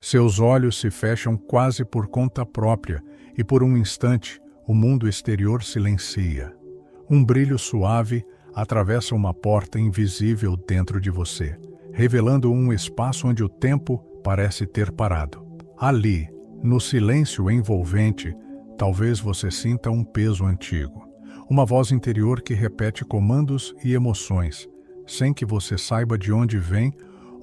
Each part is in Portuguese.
Seus olhos se fecham quase por conta própria e por um instante o mundo exterior silencia. Um brilho suave atravessa uma porta invisível dentro de você, revelando um espaço onde o tempo parece ter parado. Ali, no silêncio envolvente, talvez você sinta um peso antigo, uma voz interior que repete comandos e emoções, sem que você saiba de onde vem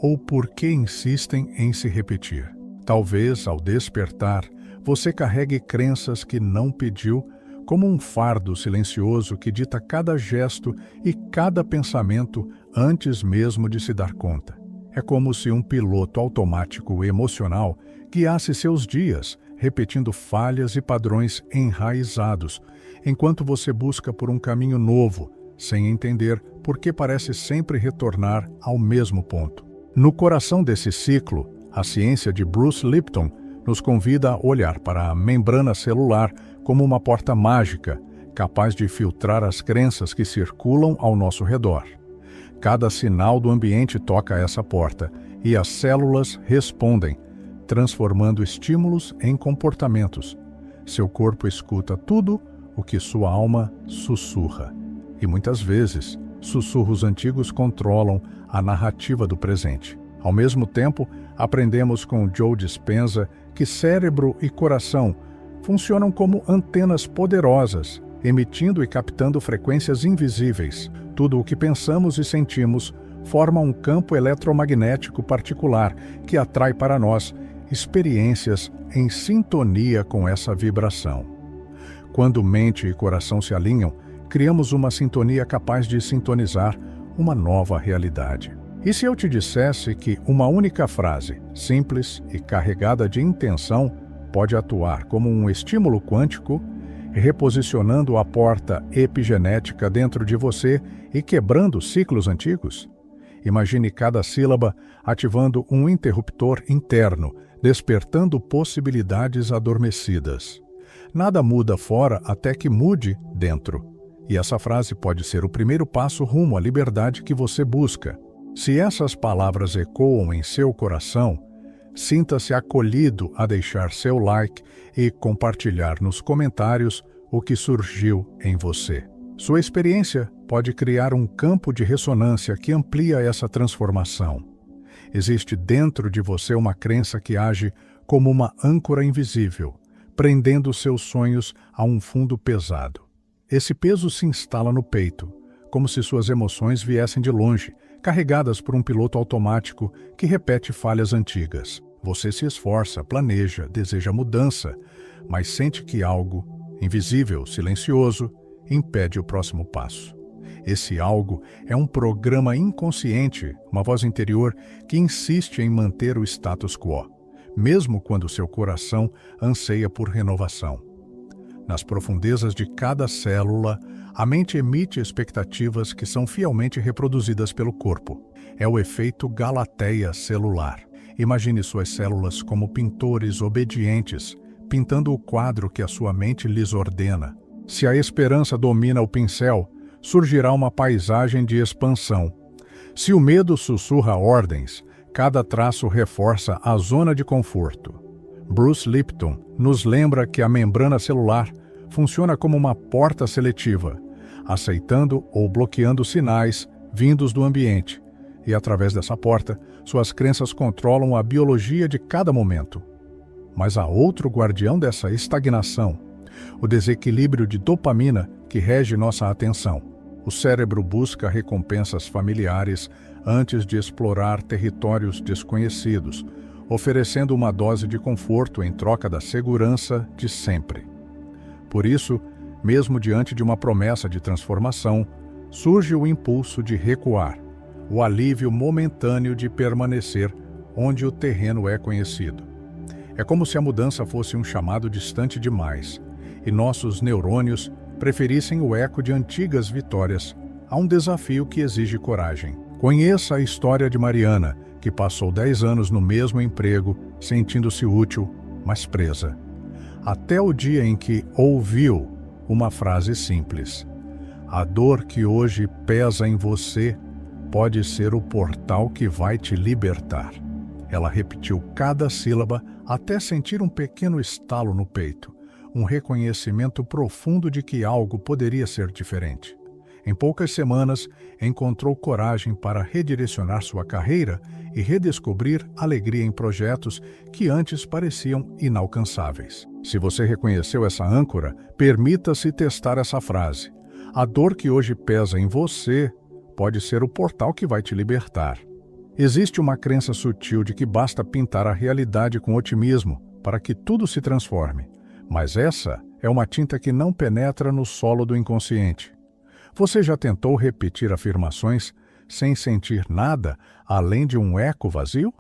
ou por que insistem em se repetir. Talvez, ao despertar, você carregue crenças que não pediu, como um fardo silencioso que dita cada gesto e cada pensamento antes mesmo de se dar conta. É como se um piloto automático emocional guiasse seus dias, repetindo falhas e padrões enraizados, enquanto você busca por um caminho novo, sem entender por que parece sempre retornar ao mesmo ponto. No coração desse ciclo, a ciência de Bruce Lipton nos convida a olhar para a membrana celular como uma porta mágica, capaz de filtrar as crenças que circulam ao nosso redor. Cada sinal do ambiente toca essa porta e as células respondem, transformando estímulos em comportamentos. Seu corpo escuta tudo o que sua alma sussurra. E muitas vezes, sussurros antigos controlam a narrativa do presente. Ao mesmo tempo, aprendemos com Joe Dispenza que cérebro e coração funcionam como antenas poderosas, emitindo e captando frequências invisíveis. Tudo o que pensamos e sentimos forma um campo eletromagnético particular que atrai para nós experiências em sintonia com essa vibração. Quando mente e coração se alinham, criamos uma sintonia capaz de sintonizar uma nova realidade. E se eu te dissesse que uma única frase, simples e carregada de intenção, pode atuar como um estímulo quântico, reposicionando a porta epigenética dentro de você e quebrando ciclos antigos? Imagine cada sílaba ativando um interruptor interno, despertando possibilidades adormecidas. Nada muda fora até que mude dentro. E essa frase pode ser o primeiro passo rumo à liberdade que você busca. Se essas palavras ecoam em seu coração, sinta-se acolhido a deixar seu like e compartilhar nos comentários o que surgiu em você. Sua experiência pode criar um campo de ressonância que amplia essa transformação. Existe dentro de você uma crença que age como uma âncora invisível, prendendo seus sonhos a um fundo pesado. Esse peso se instala no peito, como se suas emoções viessem de longe, carregadas por um piloto automático que repete falhas antigas. Você se esforça, planeja, deseja mudança, mas sente que algo, invisível, silencioso, impede o próximo passo. Esse algo é um programa inconsciente, uma voz interior que insiste em manter o status quo, mesmo quando seu coração anseia por renovação. Nas profundezas de cada célula, a mente emite expectativas que são fielmente reproduzidas pelo corpo. É o efeito Galateia celular. Imagine suas células como pintores obedientes, pintando o quadro que a sua mente lhes ordena. Se a esperança domina o pincel, surgirá uma paisagem de expansão. Se o medo sussurra ordens, cada traço reforça a zona de conforto. Bruce Lipton nos lembra que a membrana celular funciona como uma porta seletiva, aceitando ou bloqueando sinais vindos do ambiente, e através dessa porta, suas crenças controlam a biologia de cada momento. Mas há outro guardião dessa estagnação, o desequilíbrio de dopamina que rege nossa atenção. O cérebro busca recompensas familiares antes de explorar territórios desconhecidos, oferecendo uma dose de conforto em troca da segurança de sempre. Por isso, mesmo diante de uma promessa de transformação, surge o impulso de recuar, o alívio momentâneo de permanecer onde o terreno é conhecido. É como se a mudança fosse um chamado distante demais, e nossos neurônios preferissem o eco de antigas vitórias a um desafio que exige coragem. Conheça a história de Mariana, que passou 10 anos no mesmo emprego, sentindo-se útil, mas presa. Até o dia em que ouviu uma frase simples: a dor que hoje pesa em você pode ser o portal que vai te libertar. Ela repetiu cada sílaba até sentir um pequeno estalo no peito, um reconhecimento profundo de que algo poderia ser diferente. Em poucas semanas, encontrou coragem para redirecionar sua carreira e redescobrir alegria em projetos que antes pareciam inalcançáveis. Se você reconheceu essa âncora, permita-se testar essa frase. A dor que hoje pesa em você pode ser o portal que vai te libertar. Existe uma crença sutil de que basta pintar a realidade com otimismo para que tudo se transforme. Mas essa é uma tinta que não penetra no solo do inconsciente. Você já tentou repetir afirmações sem sentir nada além de um eco vazio?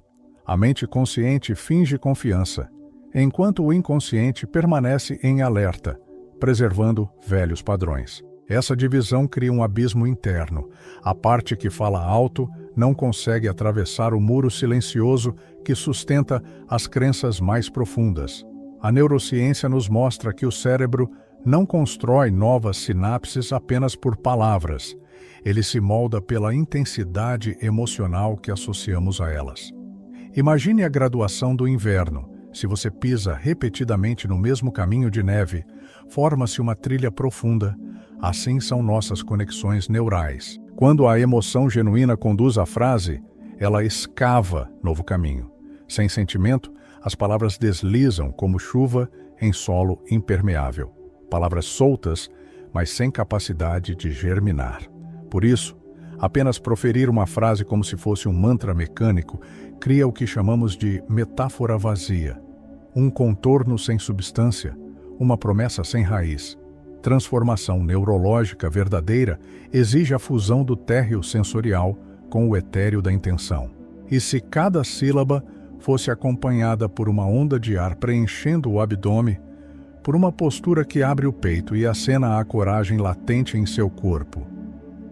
A mente consciente finge confiança, enquanto o inconsciente permanece em alerta, preservando velhos padrões. Essa divisão cria um abismo interno. A parte que fala alto não consegue atravessar o muro silencioso que sustenta as crenças mais profundas. A neurociência nos mostra que o cérebro não constrói novas sinapses apenas por palavras. Ele se molda pela intensidade emocional que associamos a elas. Imagine a graduação do inverno. Se você pisa repetidamente no mesmo caminho de neve, forma-se uma trilha profunda. Assim são nossas conexões neurais. Quando a emoção genuína conduz a frase, ela escava novo caminho. Sem sentimento, as palavras deslizam como chuva em solo impermeável. Palavras soltas, mas sem capacidade de germinar. Por isso, apenas proferir uma frase como se fosse um mantra mecânico cria o que chamamos de metáfora vazia, um contorno sem substância, uma promessa sem raiz. Transformação neurológica verdadeira exige a fusão do térreo sensorial com o etéreo da intenção. E se cada sílaba fosse acompanhada por uma onda de ar preenchendo o abdômen, por uma postura que abre o peito e acena a coragem latente em seu corpo.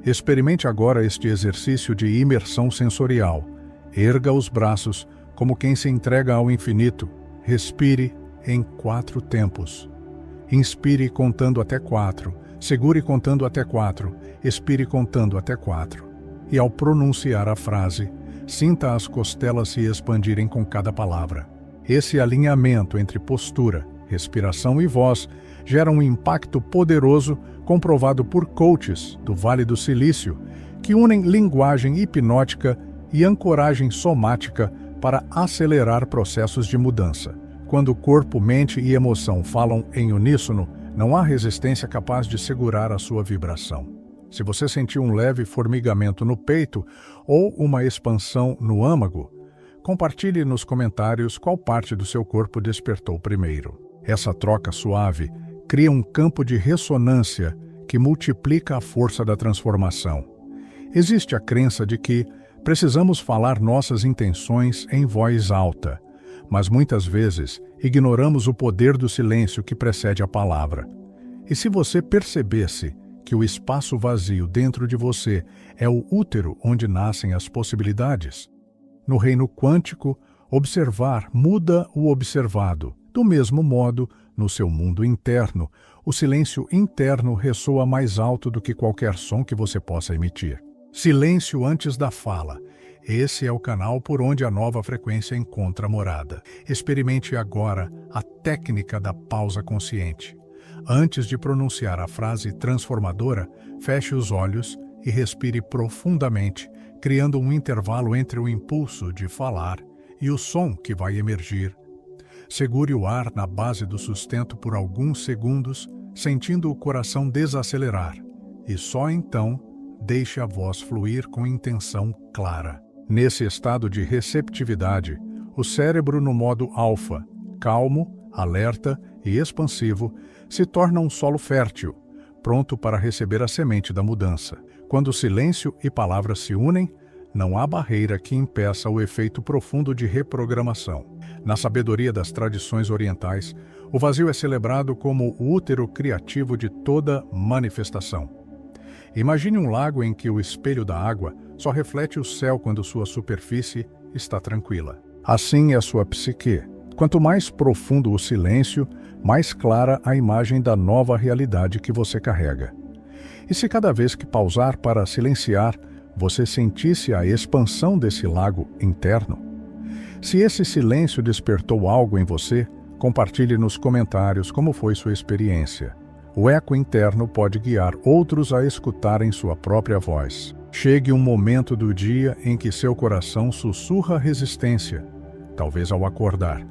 Experimente agora este exercício de imersão sensorial. Erga os braços como quem se entrega ao infinito. Respire em 4 tempos. Inspire contando até 4. Segure contando até 4. Expire contando até 4. E ao pronunciar a frase, sinta as costelas se expandirem com cada palavra. Esse alinhamento entre postura, respiração e voz gera um impacto poderoso comprovado por coaches do Vale do Silício, que unem linguagem hipnótica e ancoragem somática para acelerar processos de mudança. Quando corpo, mente e emoção falam em uníssono, não há resistência capaz de segurar a sua vibração. Se você sentiu um leve formigamento no peito ou uma expansão no âmago, compartilhe nos comentários qual parte do seu corpo despertou primeiro. Essa troca suave cria um campo de ressonância que multiplica a força da transformação. Existe a crença de que precisamos falar nossas intenções em voz alta, mas muitas vezes ignoramos o poder do silêncio que precede a palavra. E se você percebesse que o espaço vazio dentro de você é o útero onde nascem as possibilidades? No reino quântico, observar muda o observado. Do mesmo modo, no seu mundo interno, o silêncio interno ressoa mais alto do que qualquer som que você possa emitir. Silêncio antes da fala. Esse é o canal por onde a nova frequência encontra morada. Experimente agora a técnica da pausa consciente. Antes de pronunciar a frase transformadora, feche os olhos e respire profundamente, criando um intervalo entre o impulso de falar e o som que vai emergir. Segure o ar na base do sustento por alguns segundos, sentindo o coração desacelerar, e só então deixe a voz fluir com intenção clara. Nesse estado de receptividade, o cérebro no modo alfa, calmo, alerta e expansivo, se torna um solo fértil, pronto para receber a semente da mudança. Quando silêncio e palavras se unem, não há barreira que impeça o efeito profundo de reprogramação. Na sabedoria das tradições orientais, o vazio é celebrado como o útero criativo de toda manifestação. Imagine um lago em que o espelho da água só reflete o céu quando sua superfície está tranquila. Assim é a sua psique. Quanto mais profundo o silêncio, mais clara a imagem da nova realidade que você carrega. E se cada vez que pausar para silenciar, você sentisse a expansão desse lago interno? Se esse silêncio despertou algo em você, compartilhe nos comentários como foi sua experiência. O eco interno pode guiar outros a escutarem sua própria voz. Chegue um momento do dia em que seu coração sussurra resistência, talvez ao acordar,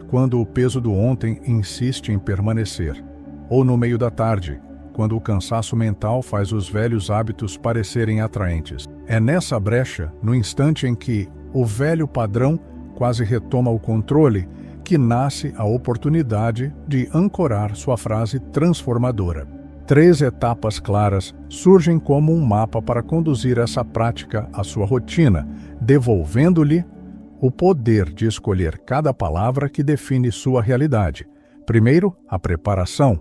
quando o peso do ontem insiste em permanecer, ou no meio da tarde, quando o cansaço mental faz os velhos hábitos parecerem atraentes. É nessa brecha, no instante em que o velho padrão quase retoma o controle, que nasce a oportunidade de ancorar sua frase transformadora. 3 etapas claras surgem como um mapa para conduzir essa prática à sua rotina, devolvendo-lhe o poder de escolher cada palavra que define sua realidade. Primeiro, a preparação.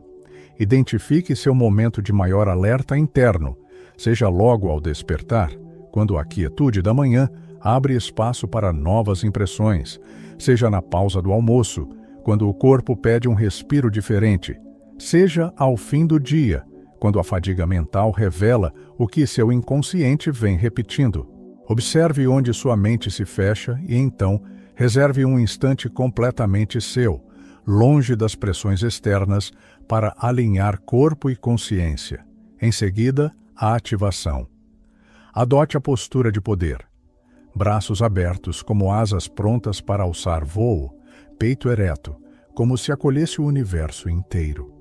Identifique seu momento de maior alerta interno, seja logo ao despertar, quando a quietude da manhã abre espaço para novas impressões, seja na pausa do almoço, quando o corpo pede um respiro diferente, seja ao fim do dia, quando a fadiga mental revela o que seu inconsciente vem repetindo. Observe onde sua mente se fecha e então reserve um instante completamente seu, longe das pressões externas, para alinhar corpo e consciência. Em seguida, a ativação. Adote a postura de poder. Braços abertos como asas prontas para alçar voo, peito ereto, como se acolhesse o universo inteiro.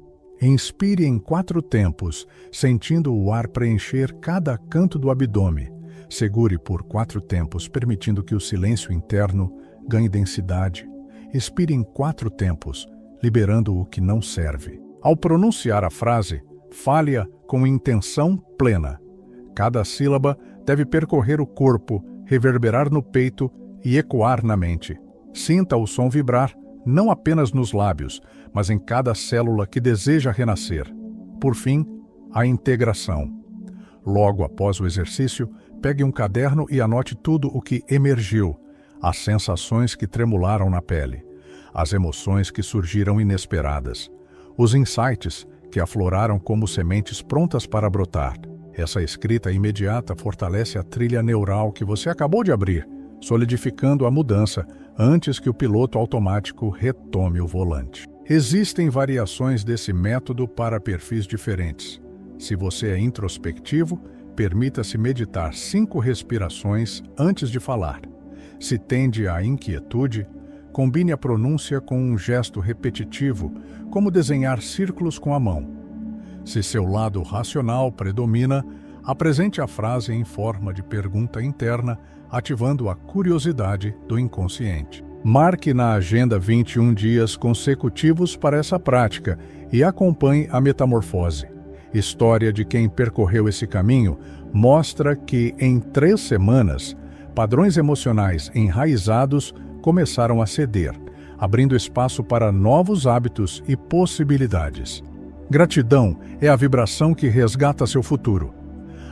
Inspire em 4 tempos, sentindo o ar preencher cada canto do abdômen. Segure por 4 tempos, permitindo que o silêncio interno ganhe densidade. Expire em 4 tempos, liberando o que não serve. Ao pronunciar a frase, fale-a com intenção plena. Cada sílaba deve percorrer o corpo, reverberar no peito e ecoar na mente. Sinta o som vibrar, não apenas nos lábios, mas em cada célula que deseja renascer. Por fim, a integração. Logo após o exercício, pegue um caderno e anote tudo o que emergiu, as sensações que tremularam na pele, as emoções que surgiram inesperadas, os insights que afloraram como sementes prontas para brotar. Essa escrita imediata fortalece a trilha neural que você acabou de abrir, solidificando a mudança antes que o piloto automático retome o volante. Existem variações desse método para perfis diferentes. Se você é introspectivo, permita-se meditar 5 respirações antes de falar. Se tende à inquietude, combine a pronúncia com um gesto repetitivo, como desenhar círculos com a mão. Se seu lado racional predomina, apresente a frase em forma de pergunta interna, ativando a curiosidade do inconsciente. Marque na agenda 21 dias consecutivos para essa prática e acompanhe a metamorfose. História de quem percorreu esse caminho mostra que, em 3 semanas, padrões emocionais enraizados começaram a ceder, abrindo espaço para novos hábitos e possibilidades. Gratidão é a vibração que resgata seu futuro.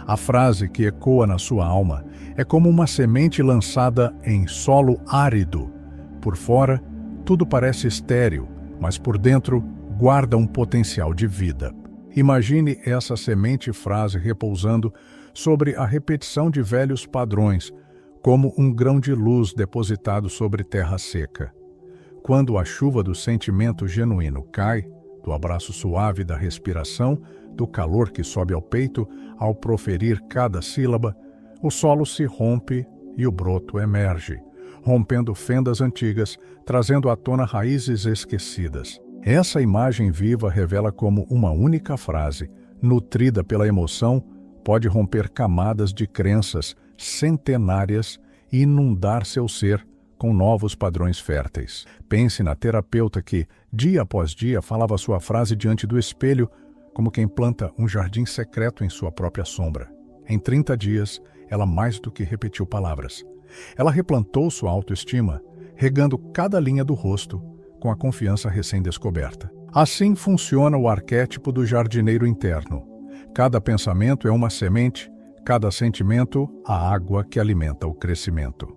A frase que ecoa na sua alma é como uma semente lançada em solo árido. Por fora, tudo parece estéril, mas por dentro guarda um potencial de vida. Imagine essa semente-frase repousando sobre a repetição de velhos padrões, como um grão de luz depositado sobre terra seca. Quando a chuva do sentimento genuíno cai, do abraço suave da respiração, do calor que sobe ao peito ao proferir cada sílaba, o solo se rompe e o broto emerge, rompendo fendas antigas, trazendo à tona raízes esquecidas. Essa imagem viva revela como uma única frase, nutrida pela emoção, pode romper camadas de crenças centenárias e inundar seu ser com novos padrões férteis. Pense na terapeuta que, dia após dia, falava sua frase diante do espelho, como quem planta um jardim secreto em sua própria sombra. Em 30 dias, ela mais do que repetiu palavras. Ela replantou sua autoestima, regando cada linha do rosto com a confiança recém-descoberta. Assim funciona o arquétipo do jardineiro interno. Cada pensamento é uma semente, cada sentimento, a água que alimenta o crescimento.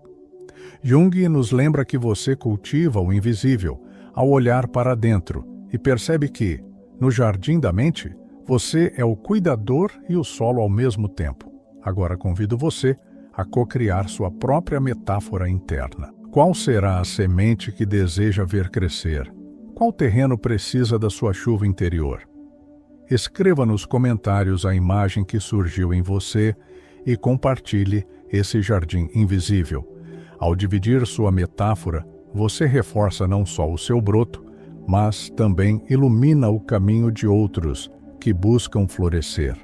Jung nos lembra que você cultiva o invisível ao olhar para dentro e percebe que, no jardim da mente, você é o cuidador e o solo ao mesmo tempo. Agora convido você a co-criar sua própria metáfora interna. Qual será a semente que deseja ver crescer? Qual terreno precisa da sua chuva interior? Escreva nos comentários a imagem que surgiu em você e compartilhe esse jardim invisível. Ao dividir sua metáfora, você reforça não só o seu broto, mas também ilumina o caminho de outros que buscam florescer.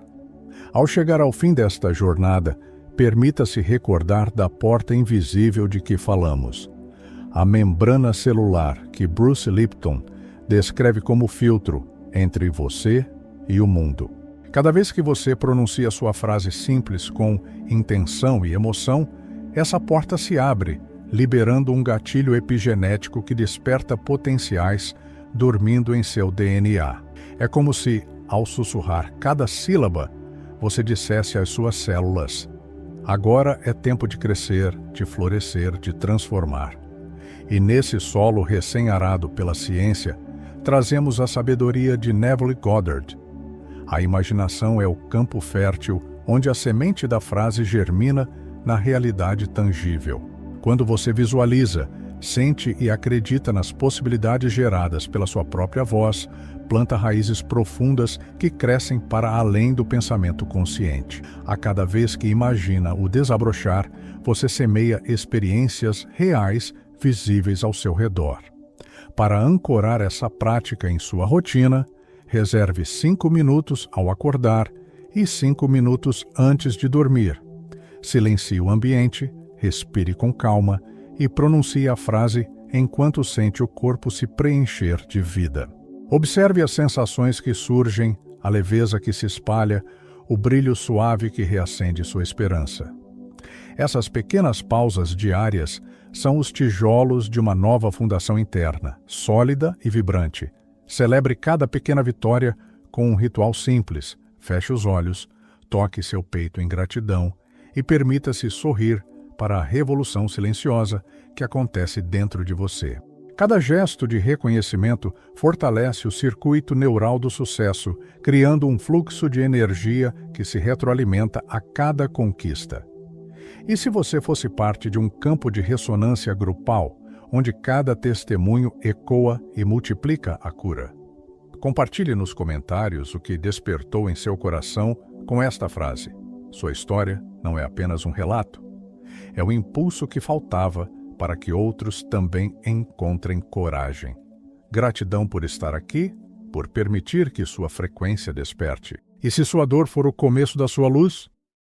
Ao chegar ao fim desta jornada, permita-se recordar da porta invisível de que falamos. A membrana celular que Bruce Lipton descreve como filtro entre você e o mundo. Cada vez que você pronuncia sua frase simples com intenção e emoção, essa porta se abre, liberando um gatilho epigenético que desperta potenciais dormindo em seu DNA. É como se, ao sussurrar cada sílaba, você dissesse às suas células: agora é tempo de crescer, de florescer, de transformar. E nesse solo recém-arado pela ciência, trazemos a sabedoria de Neville Goddard. A imaginação é o campo fértil onde a semente da frase germina na realidade tangível. Quando você visualiza, sente e acredita nas possibilidades geradas pela sua própria voz, planta raízes profundas que crescem para além do pensamento consciente. A cada vez que imagina o desabrochar, você semeia experiências reais visíveis ao seu redor. Para ancorar essa prática em sua rotina, reserve 5 minutos ao acordar e 5 minutos antes de dormir. Silencie o ambiente, respire com calma e pronuncie a frase enquanto sente o corpo se preencher de vida. Observe as sensações que surgem, a leveza que se espalha, o brilho suave que reacende sua esperança. Essas pequenas pausas diárias são os tijolos de uma nova fundação interna, sólida e vibrante. Celebre cada pequena vitória com um ritual simples. Feche os olhos, toque seu peito em gratidão e permita-se sorrir para a revolução silenciosa que acontece dentro de você. Cada gesto de reconhecimento fortalece o circuito neural do sucesso, criando um fluxo de energia que se retroalimenta a cada conquista. E se você fosse parte de um campo de ressonância grupal, onde cada testemunho ecoa e multiplica a cura? Compartilhe nos comentários o que despertou em seu coração com esta frase: sua história não é apenas um relato, é o impulso que faltava para que outros também encontrem coragem. Gratidão por estar aqui, por permitir que sua frequência desperte. E se sua dor for o começo da sua luz,